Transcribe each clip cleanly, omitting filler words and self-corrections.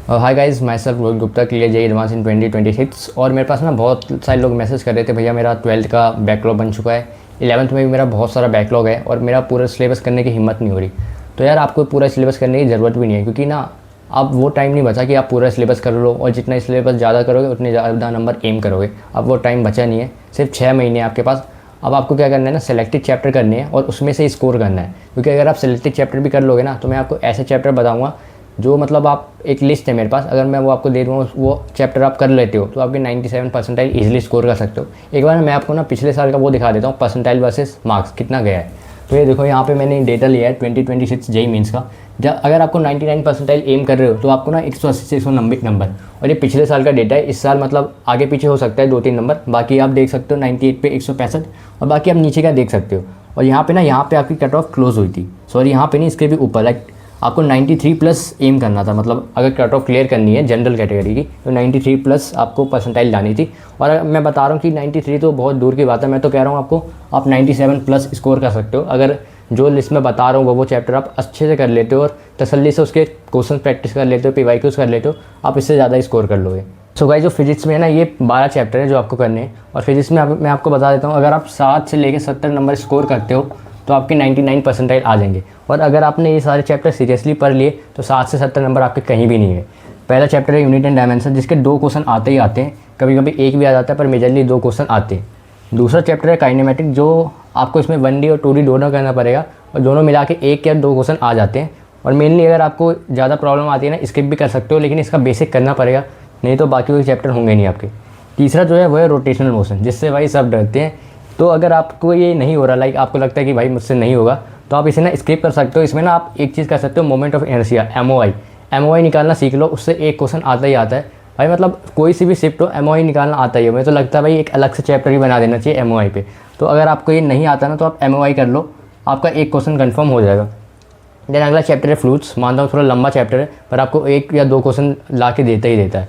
Hi guys, my self Rohit Gupta, clear JEE advance in 2026। और मेरे पास ना बहुत सारे लोग मैसेज कर रहे थे, भैया मेरा 12th का बैकलॉग बन चुका है, 11th में भी मेरा बहुत सारा बैकलॉग है और मेरा पूरा सिलेबस करने की हिम्मत नहीं हो रही। तो यार आपको पूरा सिलेबस करने की ज़रूरत भी नहीं है, क्योंकि ना अब वो टाइम नहीं बचा कि आप पूरा सिलेबस कर लो और जितना सिलेबस ज़्यादा करोगे उतने ज़्यादा नंबर एम करोगे। अब वो टाइम बचा नहीं है, सिर्फ 6 महीने आपके पास। अब आपको क्या करना है ना, सेलेक्टेड चैप्टर करने हैं और उसमें से स्कोर करना है। क्योंकि अगर आप सेलेक्टेड चैप्टर भी कर लोगे ना, तो मैं आपको ऐसे चैप्टर बताऊंगा जो मतलब आप, एक लिस्ट है मेरे पास, अगर मैं वो आपको दे दूँगा, वो चैप्टर आप कर लेते हो तो आपके 97 परसेंटाइल ईजिली स्कोर कर सकते हो। एक बार मैं आपको ना पिछले साल का वो दिखा देता हूँ, परसेंटाइल वर्सेस मार्क्स कितना गया है। तो ये देखो, यहाँ पे मैंने डेटा लिया है 2026 जेईई मेंस का। अगर आपको 99 परसेंटाइल एम कर रहे हो तो आपको ना 180 से 190 नंबर, और ये पिछले साल का डेटा है। इस साल मतलब आगे पीछे हो सकता है 2-3 नंबर, बाकी आप देख सकते हो 98 पे 165, और बाकी आप नीचे का देख सकते हो। और यहाँ पे ना, यहाँ पे आपकी कट ऑफ क्लोज हुई थी, सॉरी यहाँ पे नहीं, इसके भी ऊपर, लाइक आपको 93 प्लस एम करना था। मतलब अगर कट ऑफ क्लियर करनी है जनरल कैटेगरी की तो 93 प्लस आपको परसेंटाइल लानी थी। और मैं बता रहा हूँ कि 93 तो बहुत दूर की बात है, मैं तो कह रहा हूँ आपको आप 97 प्लस स्कोर कर सकते हो। अगर जो लिस्ट में बता रहा हूँ वो चैप्टर आप अच्छे से कर लेते हो और तसल्ली से उसके क्वेश्चन प्रैक्टिस कर लेते हो, PYQs कर लेते हो, आप इससे ज़्यादा स्कोर कर लोगे। सो गाइस, जो फिजिक्स में है ना, ये 12 चैप्टर है जो आपको करने हैं। और फिजिक्स में मैं आपको बता देता हूँ, अगर आप 7 से लेकर 70 नंबर स्कोर करते हो तो आपके 99 परसेंटाइल आ जाएंगे। और अगर आपने ये सारे चैप्टर सीरियसली पढ़ लिए तो 7 से 70 नंबर आपके कहीं भी नहीं है। पहला चैप्टर है यूनिट एंड डायमेंशन, जिसके 2 क्वेश्चन आते ही आते हैं, कभी कभी एक भी आ जाता है, पर मेजरली 2 क्वेश्चन आते हैं। दूसरा चैप्टर है काइनेमेटिक, जो आपको इसमें 1D और 2D दोनों करना पड़ेगा, और दोनों मिला के 1 या 2 क्वेश्चन आ जाते हैं। और मेनली अगर आपको ज़्यादा प्रॉब्लम आती है ना, स्किप भी कर सकते हो, लेकिन इसका बेसिक करना पड़ेगा, नहीं तो बाकी कोई चैप्टर होंगे नहीं आपके। तीसरा जो है वो है रोटेशनल मोशन, जिससे भाई सब डरते हैं। तो अगर आपको ये नहीं हो रहा, लाइक आपको लगता है कि भाई मुझसे नहीं होगा, तो आप इसे ना स्किप कर सकते हो। इसमें ना आप एक चीज़ कर सकते हो, मोमेंट ऑफ इनर्शिया, MOI निकालना सीख लो, उससे एक क्वेश्चन आता ही आता है भाई। मतलब कोई सी भी शिफ्ट हो, MOI निकालना आता ही है। मुझे तो लगता है भाई एक अलग से चैप्टर ही बना देना चाहिए MOI पे। तो अगर आपको ये नहीं आता ना, तो आप MOI कर लो, आपका एक क्वेश्चन कन्फर्म हो जाएगा। देन अगला चैप्टर है फ्लूइड्स। मानता हूँ थोड़ा लंबा चैप्टर है, पर आपको 1 या 2 क्वेश्चन ला के देता ही देता है।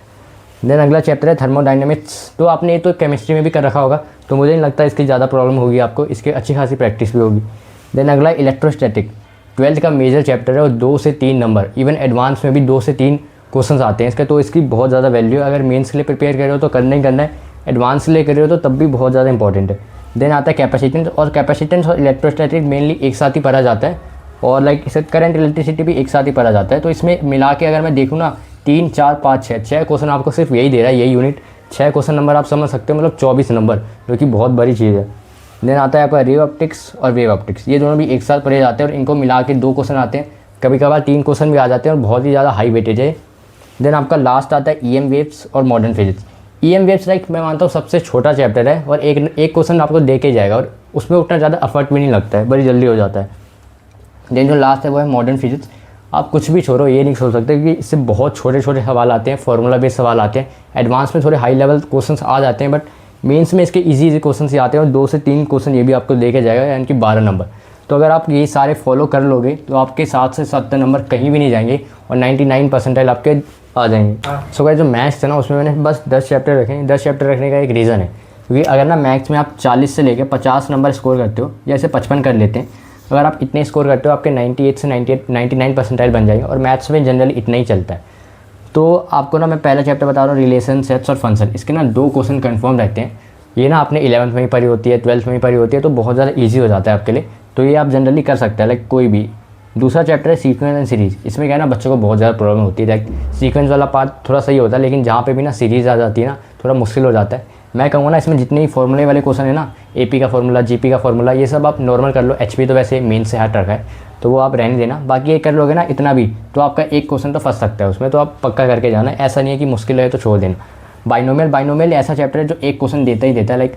देन अगला चैप्टर है थर्मोडायनेमिक्स। तो आपने ये तो केमिस्ट्री में भी कर रखा होगा, तो मुझे नहीं लगता इसकी ज़्यादा प्रॉब्लम होगी आपको, इसकी अच्छी खासी प्रैक्टिस भी होगी। देन अगला इलेक्ट्रोस्टैटिक, 12th का मेजर चैप्टर है और 2 से 3 नंबर, इवन एडवांस में भी 2 से 3 क्वेश्चन आते हैं इसके। तो इसकी बहुत ज़्यादा वैल्यू है। अगर मेंस के लिए प्रिपेयर कर रहे हो तो करना ही करना है, एडवांस के लिए कर रहे हो तो तब भी बहुत ज़्यादा इंपॉर्टेंट है। देन आता है कैपेसिटेंस, और कैपेसिटेंस और इलेक्ट्रोस्टैटिक मेनली एक साथ ही पढ़ा जाता है, और लाइक इसे करंट इलेक्ट्रिसिटी भी एक साथ ही पढ़ा जाता है। तो इसमें मिला के अगर मैं देखूँ ना, 3, 4, 5, 6 क्वेश्चन आपको सिर्फ यही दे रहा है, यही यूनिट। 6 क्वेश्चन नंबर आप समझ सकते हो, मतलब 24 नंबर, जो कि बहुत बड़ी चीज़ है। देन आता है आपका रे ऑप्टिक्स और वेव ऑप्टिक्स, ये दोनों भी एक साथ पढ़े जाते हैं और इनको मिला के 2 क्वेश्चन आते हैं, कभी कभार 3 क्वेश्चन भी आ जाते हैं, और बहुत ही ज़्यादा हाई वेटेज है। देन आपका लास्ट आता है EM वेव्स और modern physics. EM waves like मैं मानता हूँ सबसे छोटा चैप्टर है, और एक क्वेश्चन आपको दे के जाएगा, और उसमें उतना ज़्यादा एफर्ट भी नहीं लगता है, बड़ी जल्दी हो जाता है। देन जो लास्ट है वो है मॉडर्न फिजिक्स। आप कुछ भी छोड़ो, ये नहीं सोच सकते, क्योंकि इससे बहुत छोटे छोटे सवाल आते हैं, फार्मूला बेस्ड सवाल आते हैं। एडवांस में थोड़े हाई लेवल क्वेश्चंस आ जाते हैं, बट मेंस में इसके इजी क्वेश्चंस ही आते हैं, और 2 से 3 क्वेश्चन ये भी आपको देके जाएगा, यानी कि 12 नंबर। तो अगर आप ये सारे फॉलो कर लोगे तो आपके 7 से 70 नंबर कहीं भी नहीं जाएंगे, और 99 परसेंटाइल आपके आ जाएंगे। सो गाइस, जो मैथ्स है ना, उसमें मैंने बस 10 चैप्टर रखे हैं। 10 चैप्टर रखने का एक रीज़न है, क्योंकि अगर ना मैथ्स में आप 40 से लेकर 50 नंबर स्कोर करते हो, या ऐसे 55 कर लेते हैं, अगर आप इतने स्कोर करते हो आपके 98 से 99 परसेंटाइल बन जाएंगे। और मैथ्स में जनरली इतना ही चलता है। तो आपको ना मैं पहला चैप्टर बता रहा हूँ, रिलेशन, सेट्स और फंक्शन। इसके ना 2 क्वेश्चन कन्फर्म रहते हैं। ये ना आपने 11th में ही पढ़ी होती है, 12th में ही पढ़ी होती है, तो बहुत ज़्यादा ईजी हो जाता है आपके लिए। तो ये आप जनरली कर सकते हैं, लाइक कोई भी। दूसरा चैप्टर है सीक्वेंस एंड सीरीज़। इसमें क्या है ना, बच्चों को बहुत ज़्यादा प्रॉब्लम होती है। लाइक सीक्वेंस वाला पार्ट थोड़ा सही होता है, लेकिन जहाँ पे भी ना सीरीज़ आ जाती है ना, थोड़ा मुश्किल हो जाता है। मैं कहूँगा ना, इसमें जितने फॉर्मूले वाले क्वेश्चन है ना, AP का फॉर्मूला, GP का फॉर्मूला, ये सब आप नॉर्मल कर लो। HP तो वैसे मेन से हट रखा है, तो वो आप रहने देना। बाकी ये कर लोगे ना इतना भी, तो आपका एक क्वेश्चन तो फंस सकता है उसमें, तो आप पक्का करके जाना। ऐसा नहीं है कि मुश्किल है तो छोड़ देना। बाइनोमियल ऐसा चैप्टर है जो एक क्वेश्चन देता ही देता है। लाइक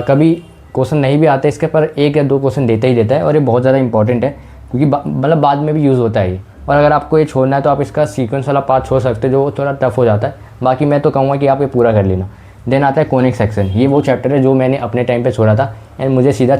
कभी क्वेश्चन नहीं भी आते इसके, पर 1 या 2 क्वेश्चन देता ही देता है, और ये बहुत ज़्यादा इंपॉर्टेंट है, क्योंकि मतलब बाद में भी यूज़ होता है ये। और अगर आपको ये छोड़ना है तो आप इसका सीक्वेंस वाला पार्ट छोड़ सकते हो, जो थोड़ा टफ हो जाता है। बाकी मैं तो कहूँगा कि आप ये पूरा कर लेना। देन आता है कोनिक सेक्शन। ये वो चैप्टर है जो मैंने अपने टाइम पे छोड़ा था, एंड मुझे सीधा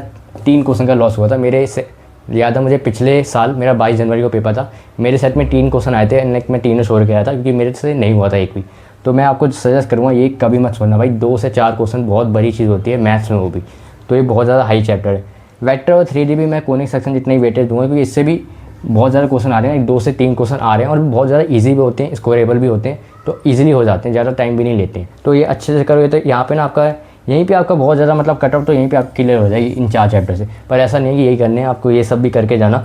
3 क्वेश्चन का लॉस हुआ था। मेरे से याद है मुझे, पिछले साल मेरा 22 जनवरी को पेपर था, मेरे सेट में 3 क्वेश्चन आए थे, एंड मैं तीनों छोड़ के आया था, क्योंकि मेरे से नहीं हुआ था एक भी। तो मैं आपको सजेस्ट करूँगा ये कभी मत छोड़ना भाई। 2 से 4 क्वेश्चन बहुत बड़ी चीज़ होती है मैथ्स में, वो भी। तो ये बहुत ज़्यादा हाई चैप्टर है। वेक्टर और 3D भी मैं कोनिक सेक्शन जितना ही वेटेज दूँगा, क्योंकि इससे भी बहुत ज़्यादा क्वेश्चन आ रहे हैं, 2 से 3 क्वेश्चन आ रहे हैं और बहुत ज़्यादा ईजी भी होते हैं, स्कोरेबल भी होते हैं, तो ईजिली हो जाते हैं, ज़्यादा टाइम भी नहीं लेते हैं। तो ये अच्छे से करोगे तो यहाँ पे ना आपका यहीं पे आपका बहुत ज़्यादा मतलब कट ऑफ तो यहीं पे आप क्लियर हो जाएगी इन 4 चैप्टर से। पर ऐसा नहीं है कि यही करने हैं, आपको ये सब भी करके जाना।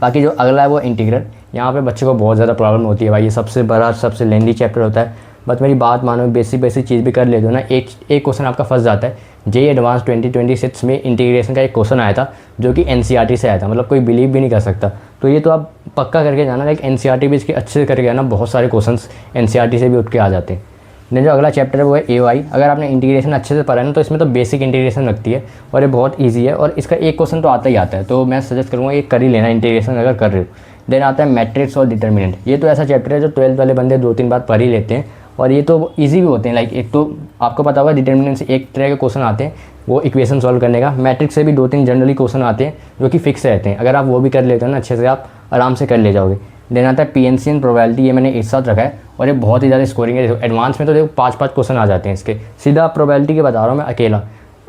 बाकी जो अगला है वो इंटीग्रल, यहाँ पे बच्चे को बहुत ज़्यादा प्रॉब्लम होती है भाई, ये सबसे बड़ा सबसे लेंदी चैप्टर होता है। बस मेरी बात मानो, बेसिक चीज़ भी कर ले दो ना, एक क्वेश्चन आपका फंस जाता है। जेईई एडवांस 2026 में इंटीग्रेशन का एक क्वेश्चन आया था जो कि एनसीईआरटी से आया था, मतलब कोई बिलीव भी नहीं कर सकता। तो ये तो आप पक्का करके जाना, लाइक एनसीईआरटी भी इसके अच्छे से करके जाना, बहुत सारे क्वेश्चंस एनसीईआरटी से भी उठ के आ जाते हैं। देन जो अगला चैप्टर है वो है एओआई। अगर आपने इंटीग्रेशन अच्छे से पढ़ा है ना तो इसमें तो बेसिक इंटीग्रेशन लगती है और ये बहुत ईजी है और इसका एक क्वेश्चन तो आता ही आता है, तो मैं सजेस्ट करूँगा ये कर ही लेना इंटीग्रेशन अगर कर रहे हो। देन आता है मैट्रिक्स और डिटर्मिनेंट। ये तो ऐसा चैप्टर है जो 12th वाले बंदे 2-3 बार पढ़ ही लेते हैं और ये तो ईजी भी होते हैं। लाइक एक तो आपको पता होगा डिटर्मिनेंट से एक तरह के क्वेश्चन आते हैं वो इक्वेशन सॉल्व करने का, मैट्रिक्स से भी 2-3 जनरली क्वेश्चन आते हैं जो कि फिक्स रहते हैं। अगर आप वो भी कर लेते हो ना अच्छे से, आप आराम से कर ले जाओगे। देन आता है पीएनसी एंड प्रोबेबिलिटी, ये मैंने एक साथ रखा है और ये बहुत ही ज़्यादा स्कोरिंग है। एडवांस में तो देखो 5-5 क्वेश्चन आ जाते हैं इसके, सीधा प्रोबेबिलिटी के बता रहा हूँ मैं अकेला।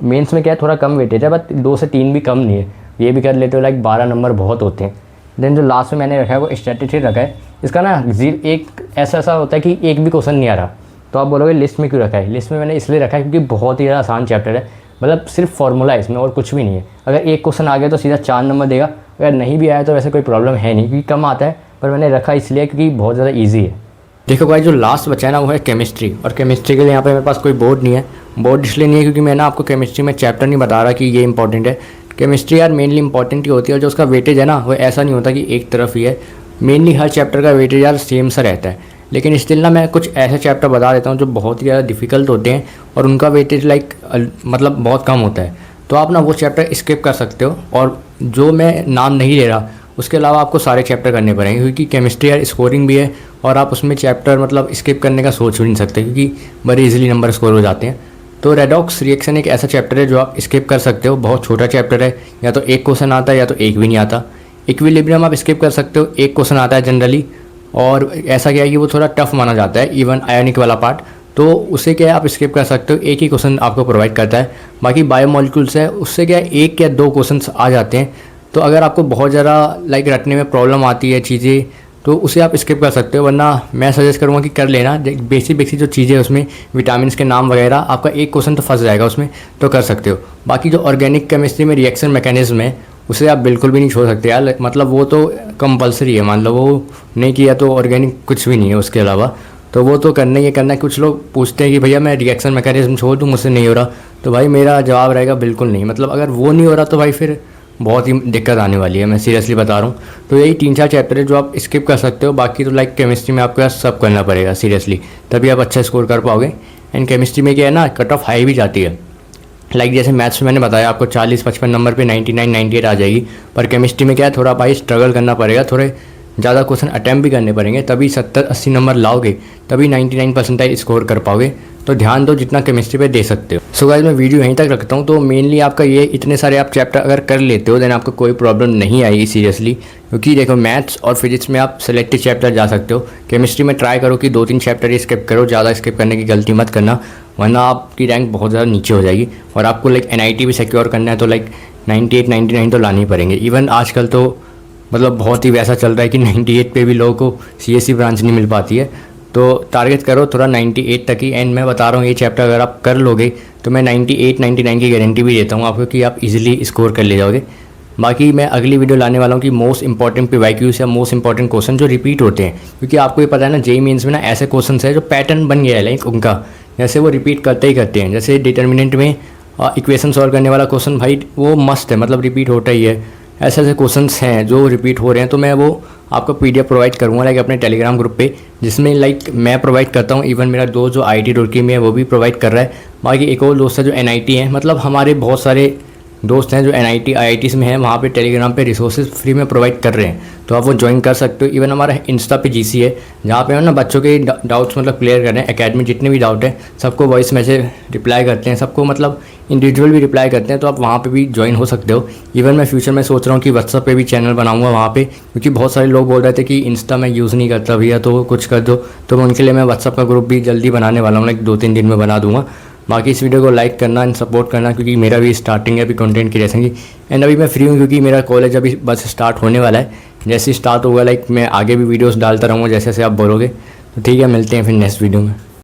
मेंस में क्या है थोड़ा कम वेटेज है, बट 2 से 3 भी कम नहीं है, ये भी कर लेते हो, लाइक 12 नंबर बहुत होते हैं। देन जो लास्ट में मैंने रखा है वो स्टैटिस्टिक्स रखा है। इसका ना एक ऐसा होता है कि एक भी क्वेश्चन नहीं आ रहा, तो आप बोलोगे लिस्ट में क्यों रखा है। लिस्ट में मैंने इसलिए रखा है क्योंकि बहुत ही ज़्यादा आसान चैप्टर है, मतलब सिर्फ फार्मूला है इसमें और कुछ भी नहीं है। अगर एक क्वेश्चन आ गया तो सीधा 4 नंबर देगा, अगर नहीं भी आया तो वैसे कोई प्रॉब्लम है नहीं क्योंकि कम आता है, पर मैंने रखा इसलिए क्योंकि बहुत ज़्यादा ईजी है। देखो भाई जो लास्ट बचा है ना वो है केमिस्ट्री, और केमिस्ट्री के लिए यहाँ पे मेरे पास कोई बोर्ड नहीं है। बोर्ड इसलिए नहीं है क्योंकि मैं ना आपको केमिस्ट्री में चैप्टर नहीं बता रहा कि ये इंपॉर्टेंट है। केमिस्ट्री यार मेनली इंपॉर्टेंट ही होती है और जो उसका वेटेज है ना वो ऐसा नहीं होता कि एक तरफ ही है, मेनली हर चैप्टर का वेटेज यार सेम सा रहता है। लेकिन स्टिल ना मैं कुछ ऐसे चैप्टर बता देता हूँ जो बहुत ही ज़्यादा डिफिकल्ट होते हैं और उनका वेटेज लाइक मतलब बहुत कम होता है, तो आप ना वो चैप्टर स्किप कर सकते हो। और जो मैं नाम नहीं ले रहा उसके अलावा आपको सारे चैप्टर करने पड़ेंगे क्योंकि केमिस्ट्री यार स्कोरिंग भी है और आप उसमें चैप्टर मतलब स्किप करने का सोच भी नहीं सकते क्योंकि बड़े इजीली नंबर स्कोर हो जाते हैं। तो रेडॉक्स रिएक्शन एक ऐसा चैप्टर है जो आप स्किप कर सकते हो, बहुत छोटा चैप्टर है, या तो एक क्वेश्चन आता है या तो एक भी नहीं आता। इक्विलिब्रियम आप स्किप कर सकते हो, एक क्वेश्चन आता है जनरली, और ऐसा क्या है कि वो थोड़ा टफ माना जाता है इवन आयोनिक वाला पार्ट, तो उसे क्या है आप स्किप कर सकते हो, एक ही क्वेश्चन आपको प्रोवाइड करता है। बाकी बायोमोलिक्यूल्स है उससे क्या है 1 या 2 क्वेश्चन आ जाते हैं, तो अगर आपको बहुत ज़्यादा लाइक रटने में प्रॉब्लम आती है चीज़ें तो उसे आप स्किप कर सकते हो, वरना मैं सजेस्ट करूँगा कि कर लेना। बेसिक जो चीज़ें उसमें विटामिन के नाम वगैरह, आपका एक क्वेश्चन तो फंस जाएगा उसमें, तो कर सकते हो। बाकी जो ऑर्गेनिक केमिस्ट्री में रिएक्शन मैकेनिज्म है उसे आप बिल्कुल भी नहीं छोड़ सकते यार, मतलब वो तो कंपलसरी है, मान लो वो नहीं किया तो ऑर्गेनिक कुछ भी नहीं है उसके अलावा, तो वो तो करना ही करना है। कुछ लोग पूछते हैं कि भैया मैं रिएक्शन मैकेनिज्म छोड़ दूँ, मुझसे नहीं हो रहा, तो भाई मेरा जवाब रहेगा बिल्कुल नहीं। मतलब अगर वो नहीं हो रहा तो भाई फिर बहुत ही दिक्कत आने वाली है, मैं सीरियसली बता रहा हूँ। तो यही 3-4 चैप्टर है जो आप स्किप कर सकते हो, बाकी तो लाइक केमिस्ट्री में आपको सब करना पड़ेगा सीरियसली, तभी आप अच्छा स्कोर कर पाओगे। एंड केमिस्ट्री में क्या है ना कट ऑफ हाई भी जाती है, लाइक जैसे मैथ्स में मैंने बताया आपको 40-55 नंबर पे 99-98 आ जाएगी, पर केमिस्ट्री में क्या है थोड़ा भाई स्ट्रगल करना पड़ेगा, थोड़े ज़्यादा क्वेश्चन अटैम्प्ट भी करने पड़ेंगे, तभी 70-80 नंबर लाओगे, तभी 99% स्कोर कर पाओगे। तो ध्यान दो जितना केमिस्ट्री पे दे सकते हो। सो गाइस मैं वीडियो यहीं तक रखता हूँ। तो मेनली आपका ये इतने सारे आप चैप्टर अगर कर लेते हो देन आपको कोई प्रॉब्लम नहीं आएगी सीरियसली, क्योंकि देखो मैथ्स और फिजिक्स में आप सेलेक्टिव चैप्टर जा सकते हो। केमिस्ट्री में ट्राई करो कि 2-3 चैप्टर ही स्किप करो, ज़्यादा स्किप करने की गलती मत करना, वरना आपकी रैंक बहुत ज़्यादा नीचे हो जाएगी। और आपको लाइक NIT भी सिक्योर करना है तो लाइक 98-99 तो लाने ही पड़ेंगे। इवन आजकल तो मतलब बहुत ही वैसा चल रहा है कि 98 पे भी लोगों को CSE ब्रांच नहीं मिल पाती है, तो टारगेट करो थोड़ा 98 तक ही। एंड मैं बता रहा हूँ ये चैप्टर अगर आप कर लोगे तो मैं 98-99 की गारंटी भी देता हूँ आपको कि आप इजीली स्कोर कर ले जाओगे। बाकी मैं अगली वीडियो लाने वाला हूँ कि मोस्ट इंपॉर्टेंट PYQs या मोस्ट इंपॉर्टेंट क्वेश्चन जो रिपीट होते हैं, क्योंकि आपको ये पता है ना जेईई मेंस में ना ऐसे क्वेश्चन है जो पैटर्न बन गया है लाइक उनका, जैसे वो रिपीट करते ही करते हैं। जैसे डिटर्मिनेंट में इक्वेशन सॉल्व करने वाला क्वेश्चन भाई वो मस्त है, मतलब रिपीट होता ही है। ऐसे ऐसे क्वेश्चंस हैं जो रिपीट हो रहे हैं, तो मैं वो आपको PDF प्रोवाइड करूँगा लाइक अपने टेलीग्राम ग्रुप पे, जिसमें लाइक मैं प्रोवाइड करता हूँ, इवन मेरा दोस्त जो IIT रुड़की में है वो भी प्रोवाइड कर रहा है। बाकी एक और दोस्त है जो NIT है, मतलब हमारे बहुत सारे दोस्त हैं जो NIT IITs में हैं, वहाँ पे टेलीग्राम पे रिसोर्सेज फ्री में प्रोवाइड कर रहे हैं, तो आप वो ज्वाइन कर सकते हो। इवन हमारा इंस्टा पे GC है जहाँ पे हम ना बच्चों के डाउट्स मतलब क्लियर कर रहे हैं। एकेडमी जितने भी डाउट हैं सबको वॉइस मैसेज रिप्लाई करते हैं, सबको मतलब इंडिविजुअल भी रिप्लाई करते हैं, तो आप वहाँ पे भी ज्वाइन हो सकते हो। इवन मैं फ्यूचर में सोच रहा हूँ कि व्हाट्सअप पे भी चैनल बनाऊँगा वहाँ पे, क्योंकि बहुत सारे लोग बोल रहे थे कि इंस्टा मैं यूज़ नहीं करता भैया तो कुछ कर दो, तो मैं उनके लिए मैं व्हाट्सअप का ग्रुप भी जल्दी बनाने वाला हूँ, लाइक 2-3 दिन में बना दूँगा। बाकी इस वीडियो को लाइक करना एंड सपोर्ट करना, क्योंकि मेरा भी स्टार्टिंग है अभी कंटेंट क्रिएशन की। एंड अभी मैं फ्री हूँ क्योंकि मेरा कॉलेज अभी बस स्टार्ट होने वाला है, जैसे स्टार्ट होगा लाइक मैं आगे भी वीडियोस डालता रहूँगा जैसे जैसे आप बोलोगे। तो ठीक है, मिलते हैं फिर नेक्स्ट वीडियो में।